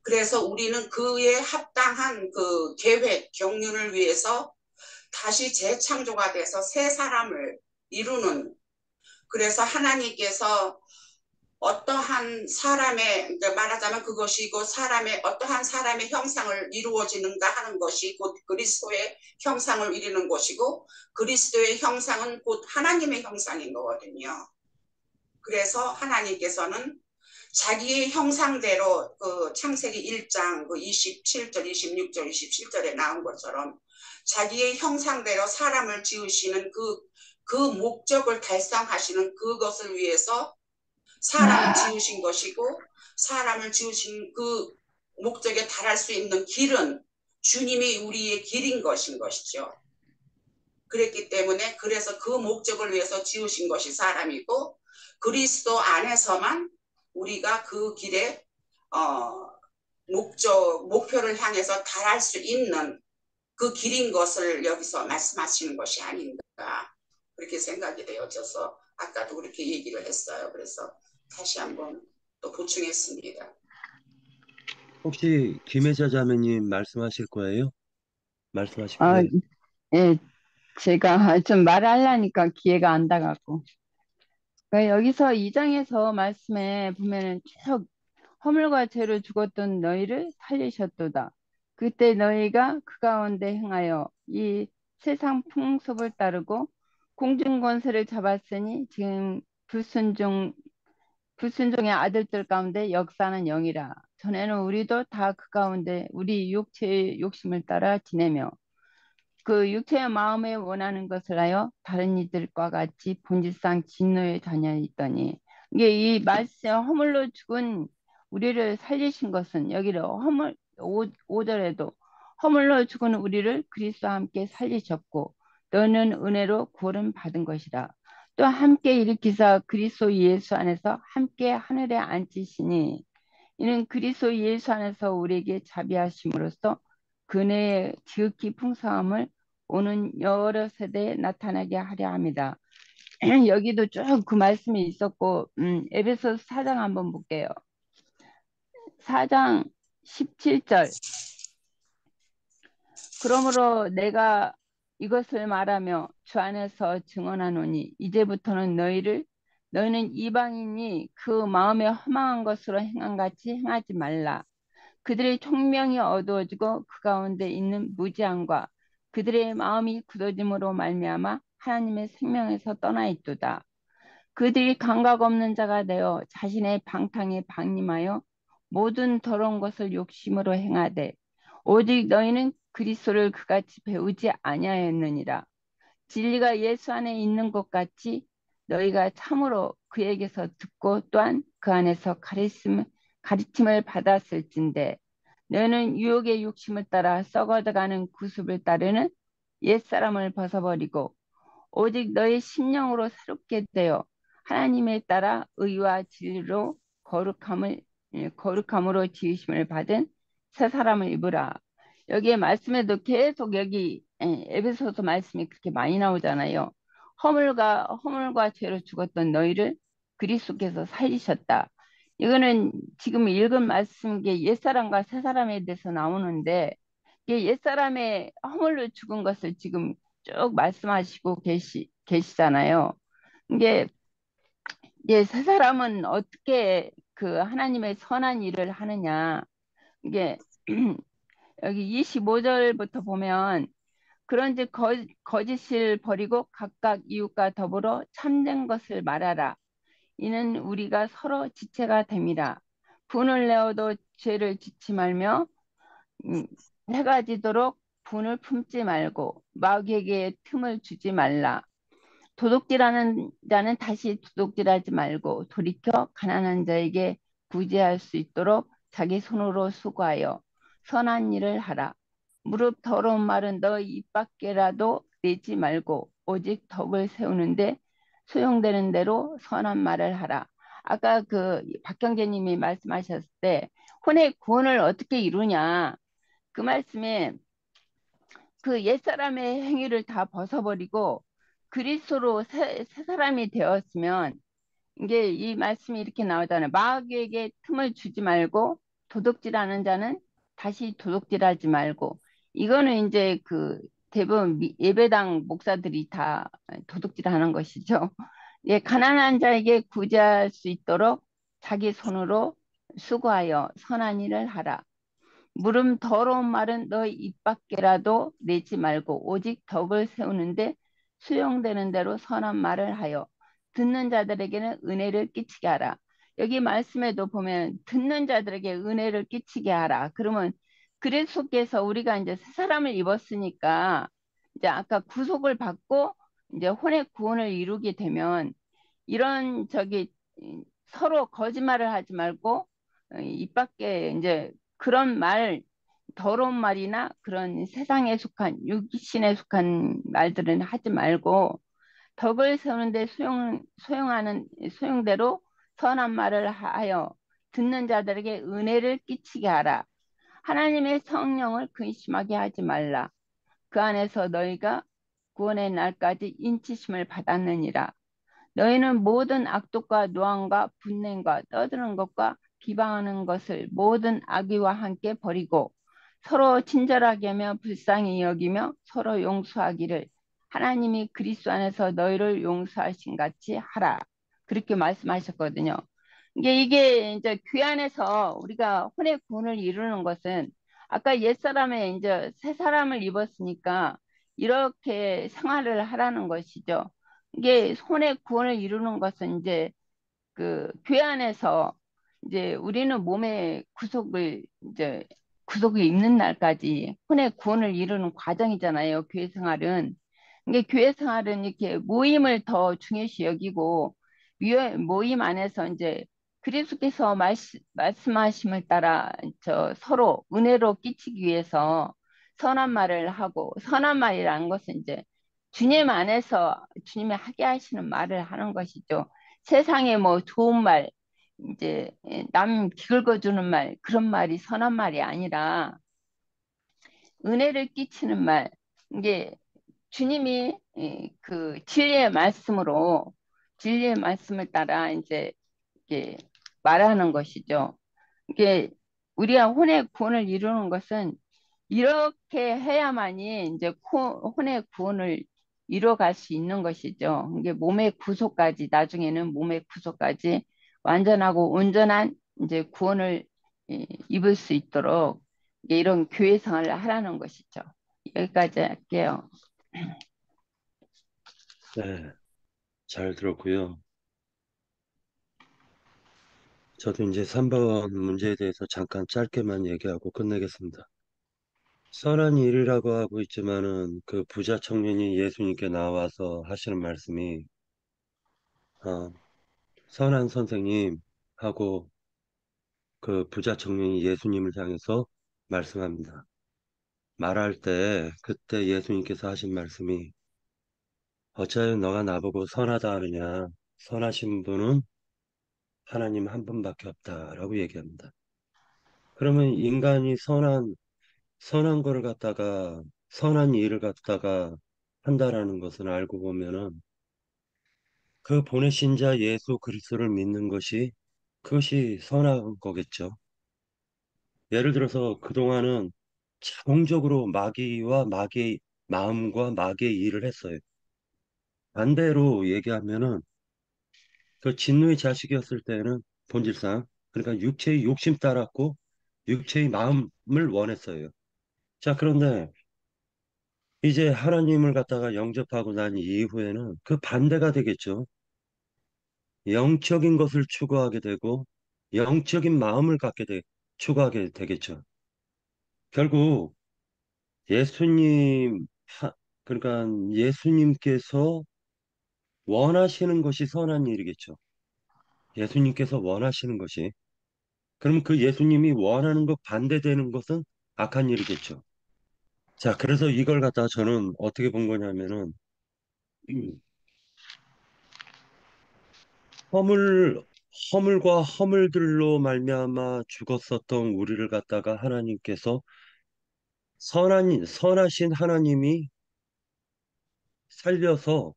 [SPEAKER 3] 그래서 우리는 그에 합당한 그 계획, 경륜을 위해서 다시 재창조가 돼서 새 사람을 이루는, 그래서 하나님께서 어떠한 사람의 그러니까 말하자면 그것이 곧 사람의 어떠한 사람의 형상을 이루어지는가 하는 것이 곧 그리스도의 형상을 이루는 것이고 그리스도의 형상은 곧 하나님의 형상인 거거든요. 그래서 하나님께서는 자기의 형상대로 그 창세기 1장 그 27절, 26절, 27절에 나온 것처럼 자기의 형상대로 사람을 지으시는 그 목적을 달성하시는 그것을 위해서 사람을 지으신 것이고 사람을 지으신 그 목적에 달할 수 있는 길은 주님이 우리의 길인 것인 것이죠. 그랬기 때문에 그래서 그 목적을 위해서 지으신 것이 사람이고 그리스도 안에서만 우리가 그 길에 목표를 향해서 달할 수 있는 그 길인 것을 여기서 말씀하시는 것이 아닌가 그렇게 생각이 되어져서 아까도 그렇게 얘기를 했어요. 그래서 다시 한번 또 보충했습니다.
[SPEAKER 2] 혹시 김혜자 자매님 말씀하실 거예요? 말씀하시면
[SPEAKER 4] 아,
[SPEAKER 2] 돼요.
[SPEAKER 4] 예, 제가 좀 말하려니까 기회가 안 닿아갖고. 그러니까 여기서 2장에서 말씀에 보면은 쭉 허물과 죄로 죽었던 너희를 살리셨도다. 그때 너희가 그 가운데 행하여 이 세상 풍습을 따르고 공중 권세를 잡았으니 지금 불순종의 아들들 가운데 역사는 영이라. 전에는 우리도 다 그 가운데 우리 육체의 욕심을 따라 지내며 그 육체의 마음에 원하는 것을 하여 다른 이들과 같이 본질상 진노의 자녀이더니 이게 이 말씀 허물로 죽은 우리를 살리신 것은 여기를 허물 5절에도 허물로 죽은 우리를 그리스도와 함께 살리셨고 너는 은혜로 구원을 받은 것이라. 또 함께 일으키사 그리스도 예수 안에서 함께 하늘에 앉히시니 이는 그리스도 예수 안에서 우리에게 자비하심으로써 그네의 지극히 풍성함을 오는 여러 세대에 나타나게 하려 합니다. 여기도 쭉 그 말씀이 있었고 에베소서 4장 한번 볼게요. 4장 17절 그러므로 내가 이것을 말하며 주 안에서 증언하노니 이제부터는 너희는 이방인이 그 마음에 허망한 것으로 행한 같이 행하지 말라. 그들의 총명이 어두워지고 그 가운데 있는 무지함과 그들의 마음이 굳어짐으로 말미암아 하나님의 생명에서 떠나 있도다. 그들이 감각 없는 자가 되어 자신의 방탕에 방임하여 모든 더러운 것을 욕심으로 행하되 오직 너희는 그리스도를 그같이 배우지 아니하였느니라. 진리가 예수 안에 있는 것 같이 너희가 참으로 그에게서 듣고 또한 그 안에서 가르침을 받았을진데 너는 유혹의 욕심을 따라 썩어가는 구습을 따르는 옛사람을 벗어버리고 오직 너의 심령으로 새롭게 되어 하나님에 따라 의와 진리로 거룩함으로 지으심을 받은 새 사람을 입으라. 여기에 말씀에도 계속 여기 에베소서 말씀이 그렇게 많이 나오잖아요. 허물과 죄로 죽었던 너희를 그리스도께서 살리셨다. 이거는 지금 읽은 말씀 게 옛사람과 새사람에 대해서 나오는데 이게 옛사람의 허물로 죽은 것을 지금 쭉 말씀하시고 계시잖아요. 이게 새 사람은 어떻게 그 하나님의 선한 일을 하느냐. 이게 여기 25절부터 보면 그런즉 거짓을 버리고 각각 이웃과 더불어 참된 것을 말하라. 이는 우리가 서로 지체가 됨이라. 분을 내어도 죄를 짓지 말며 해가 지도록 분을 품지 말고 마귀에게 틈을 주지 말라. 도둑질하는 자는 다시 도둑질하지 말고 돌이켜 가난한 자에게 구제할 수 있도록 자기 손으로 수고하여 선한 일을 하라. 무릎 더러운 말은 너 입 밖에라도 내지 말고 오직 덕을 세우는데 소용되는 대로 선한 말을 하라. 아까 그 박경재님이 말씀하셨을 때 혼의 구원을 어떻게 이루냐 그 말씀에 그 옛사람의 행위를 다 벗어버리고 그리스도로 새 사람이 되었으면 이게 이 말씀이 이렇게 나오잖아요. 마귀에게 틈을 주지 말고 도둑질하는 자는 다시 도둑질하지 말고 이거는 이제 그 대부분 예배당 목사들이 다 도둑질하는 것이죠. 예, 가난한 자에게 구제할 수 있도록 자기 손으로 수고하여 선한 일을 하라. 물음 더러운 말은 너희 입 밖에라도 내지 말고 오직 덕을 세우는데 수용되는 대로 선한 말을 하여 듣는 자들에게는 은혜를 끼치게 하라. 여기 말씀에도 보면 듣는 자들에게 은혜를 끼치게 하라. 그러면 그리스도께서 우리가 이제 새 사람을 입었으니까 이제 아까 구속을 받고 이제 혼의 구원을 이루게 되면 이런 서로 거짓말을 하지 말고 입 밖에 이제 그런 말 더러운 말이나 그런 세상에 속한 육신에 속한 말들은 하지 말고 덕을 세우는데 소용하는 소용대로 선한 말을 하여 듣는 자들에게 은혜를 끼치게 하라. 하나님의 성령을 근심하게 하지 말라. 그 안에서 너희가 구원의 날까지 인치심을 받았느니라. 너희는 모든 악독과 노함과 분냄과 떠드는 것과 비방하는 것을 모든 악의와 함께 버리고 서로 친절하게 하며 불쌍히 여기며 서로 용서하기를 하나님이 그리스도 안에서 너희를 용서하신 같이 하라. 그렇게 말씀하셨거든요. 이게 이제 교회 안에서 우리가 혼의 구원을 이루는 것은 아까 옛사람에 이제 새 사람을 입었으니까 이렇게 생활을 하라는 것이죠. 이게 혼의 구원을 이루는 것은 이제 그 교회 안에서 이제 우리는 몸의 구속을 이제 구속을 입는 날까지 혼의 구원을 이루는 과정이잖아요. 교회 생활은. 이게 교회 생활은 이렇게 모임을 더 중요시 여기고 모임 안에서 이제 그리스도께서 말씀하심을 따라 서로 은혜로 끼치기 위해서 선한 말을 하고 선한 말이라는 것은 이제 주님 안에서 주님이 하게 하시는 말을 하는 것이죠. 세상에 뭐 좋은 말, 이제 남 기긁어주는 말, 그런 말이 선한 말이 아니라 은혜를 끼치는 말, 이게 주님이 그 진리의 말씀을 따라 이제 이게 말하는 것이죠. 이게 우리가 혼의 구원을 이루는 것은 이렇게 해야만이 이제 혼의 구원을 이뤄갈 수 있는 것이죠. 이게 몸의 구속까지, 나중에는 몸의 구속까지 완전하고 온전한 이제 구원을 입을 수 있도록 이런 교회 생활을 하라는 것이죠. 여기까지 할게요.
[SPEAKER 2] 네, 잘 들었고요. 저도 이제 3번 문제에 대해서 잠깐 짧게만 얘기하고 끝내겠습니다. 선한 일이라고 하고 있지만은 그 부자 청년이 예수님께 나와서 하시는 말씀이 어, 선한 선생님 하고 그 부자 청년이 예수님을 향해서 말씀합니다. 말할 때 그때 예수님께서 하신 말씀이 어찌하여 너가 나보고 선하다 하느냐 선하신 분은 하나님 한 분밖에 없다라고 얘기합니다. 그러면 인간이 선한 거를 갖다가 선한 일을 갖다가 한다라는 것을 알고 보면은 그 보내신 자 예수 그리스도를 믿는 것이 그것이 선한 거겠죠. 예를 들어서 그동안은 자동적으로 마귀와 마귀의 마음과 마귀의 일을 했어요. 반대로 얘기하면은 그 진노의 자식이었을 때는 본질상 그러니까 육체의 욕심 따랐고 육체의 마음을 원했어요. 자, 그런데 이제 하나님을 갖다가 영접하고 난 이후에는 그 반대가 되겠죠. 영적인 것을 추구하게 되고 영적인 마음을 추구하게 되겠죠. 결국 예수님 그러니까 예수님께서 원하시는 것이 선한 일이겠죠. 예수님께서 원하시는 것이 그럼 그 예수님이 원하는 것 반대되는 것은 악한 일이겠죠. 자, 그래서 이걸 갖다가 저는 어떻게 본 거냐면은 허물, 허물과 허물들로 말미암아 죽었었던 우리를 갖다가 하나님께서 선하신 하나님이 살려서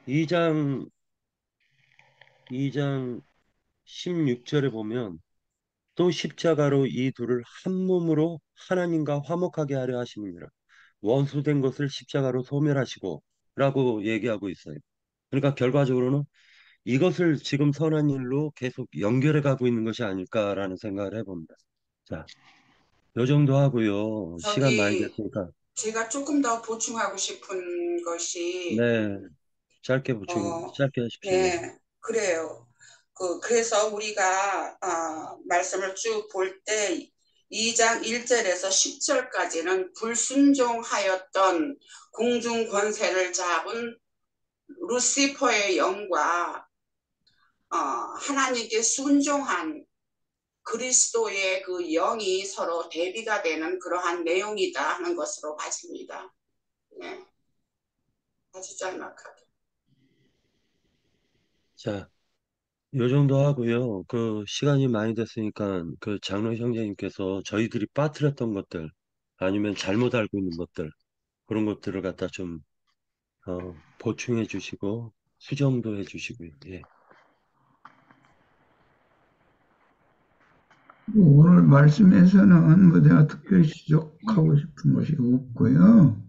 [SPEAKER 2] 2장, 2장 16절에 보면 또 십자가로 이 둘을 한 몸으로 하나님과 화목하게 하려 하심이니라. 원수된 것을 십자가로 소멸하시고 라고 얘기하고 있어요. 그러니까 결과적으로는 이것을 지금 선한 일로 계속 연결해 가고 있는 것이 아닐까라는 생각을 해봅니다. 자, 요 정도 하고요. 시간 많이
[SPEAKER 3] 저기
[SPEAKER 2] 됐으니까.
[SPEAKER 3] 제가 조금 더 보충하고 싶은 것이
[SPEAKER 2] 네, 짧게 하십시오. 예.
[SPEAKER 3] 네, 그래요. 그래서 우리가 말씀을 쭉 볼 때 2장 1절에서 10절까지는 불순종하였던 공중 권세를 잡은 루시퍼의 영과 하나님께 순종한 그리스도의 그 영이 서로 대비가 되는 그러한 내용이다 하는 것으로 봐집니다. 네, 아주 짤막하게.
[SPEAKER 2] 자, 요 정도 하고요. 그 시간이 많이 됐으니까 그 장로 형제님께서 저희들이 빠뜨렸던 것들 아니면 잘못 알고 있는 것들 그런 것들을 갖다 좀 보충해 주시고 수정도 해 주시고요. 예.
[SPEAKER 5] 오늘 말씀에서는 뭐 내가 특별히 지적하고 싶은 것이 없고요.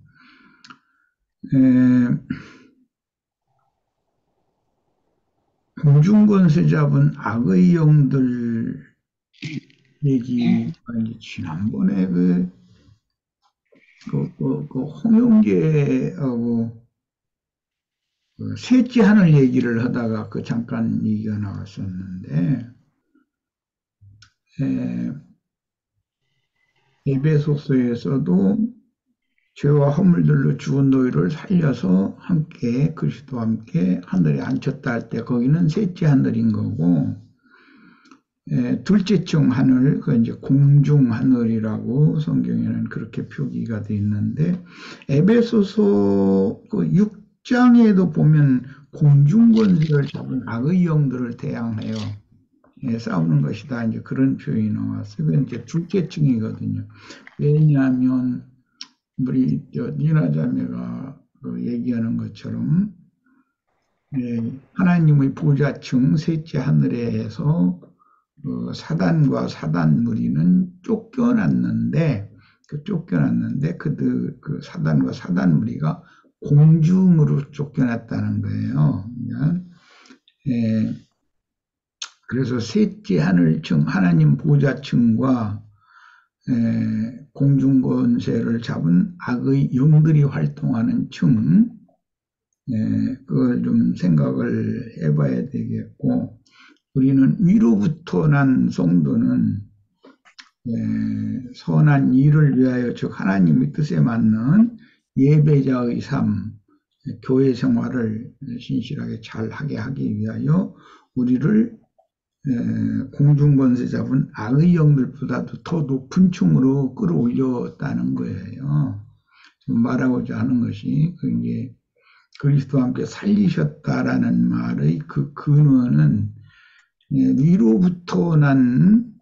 [SPEAKER 5] 공중권세 잡은 악의 영들 얘기가 이제 지난번에 홍영계하고 셋째 하늘 얘기를 하다가 잠깐 얘기가 나왔었는데, 에베소서에서도 죄와 허물들로 죽은 너희를 살려서 함께 그리스도와 함께 하늘에 앉혔다 할 때 거기는 셋째 하늘인 거고, 둘째층 하늘, 그 이제 공중 하늘이라고 성경에는 그렇게 표기가 돼 있는데, 에베소서 그 6장에도 보면 공중 권세를 잡은 악의 영들을 대항하여 싸우는 것이다. 이제 그런 표현이 나왔어요. 그건 이제 둘째층이거든요. 왜냐하면 우리 니나 자매가 얘기하는 것처럼 하나님의 보좌층 셋째 하늘에서 사단과 사단 무리는 쫓겨났는데 그 사단과 사단 무리가 공중으로 쫓겨났다는 거예요. 그래서 셋째 하늘층 하나님 보좌층과 공중권세를 잡은 악의 영들이 활동하는 층, 그걸 좀 생각을 해봐야 되겠고, 우리는 위로부터 난 성도는 선한 일을 위하여 즉 하나님의 뜻에 맞는 예배자의 삶, 교회 생활을 신실하게 잘하게 하기 위하여 우리를 공중권세 잡은 악의 영들보다도 더 높은 층으로 끌어올렸다는 거예요. 지금 말하고자 하는 것이 이게 그리스도와 함께 살리셨다라는 말의 그 근원은 위로부터 난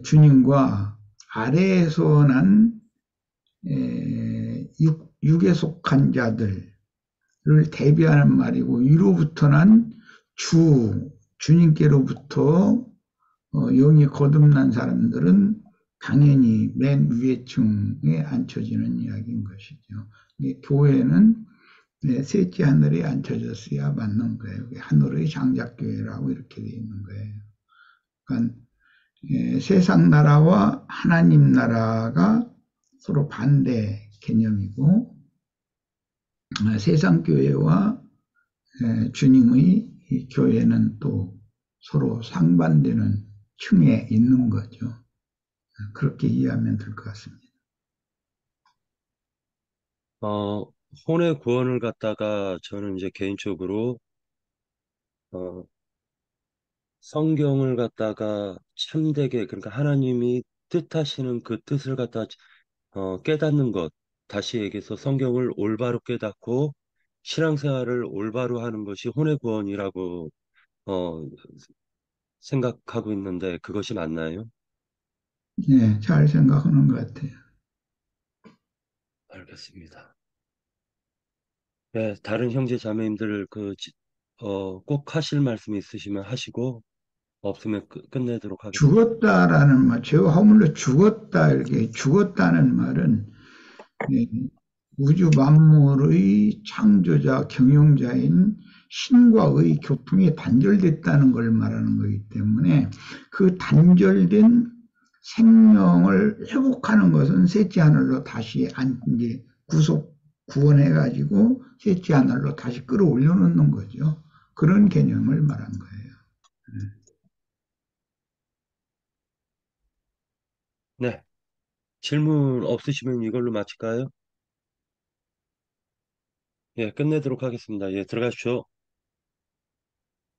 [SPEAKER 5] 주님과 아래에서 난 육에 속한 자들을 대비하는 말이고, 위로부터 난 주님께로부터 영이 거듭난 사람들은 당연히 맨 위에 층에 앉혀지는 이야기인 것이죠. 교회는 셋째 하늘에 앉혀졌어야 맞는 거예요. 하늘의 장작교회라고 이렇게 되어 있는 거예요. 그러니까 세상 나라와 하나님 나라가 서로 반대 개념이고, 세상 교회와 주님의 이 교회는 또 서로 상반되는 층에 있는 거죠. 그렇게 이해하면 될 것 같습니다.
[SPEAKER 2] 혼의 구원을 갖다가 저는 이제 개인적으로 성경을 갖다가 참되게 그러니까 하나님이 뜻하시는 그 뜻을 갖다 깨닫는 것, 다시 얘기해서 성경을 올바로 깨닫고 신앙생활을 올바로 하는 것이 혼의 구원이라고 어, 생각하고 있는데 그것이 맞나요?
[SPEAKER 5] 네, 잘 생각하는 것 같아요.
[SPEAKER 2] 알겠습니다. 네, 다른 형제 자매님들 꼭 하실 말씀 있으시면 하시고 없으면 끝내도록 하겠습니다.
[SPEAKER 5] 죽었다라는 말, 죄와 허물로 죽었다, 이렇게 죽었다는 말은 우주 만물의 창조자, 경영자인 신과 의 교통이 단절됐다는 걸 말하는 거기 때문에 그 단절된 생명을 회복하는 것은 셋째 하늘로 다시 이제 구원해가지고 셋째 하늘로 다시 끌어올려 놓는 거죠. 그런 개념을 말한 거예요.
[SPEAKER 2] 네. 질문 없으시면 이걸로 마칠까요? 예, 끝내도록 하겠습니다. 예, 들어가십시오.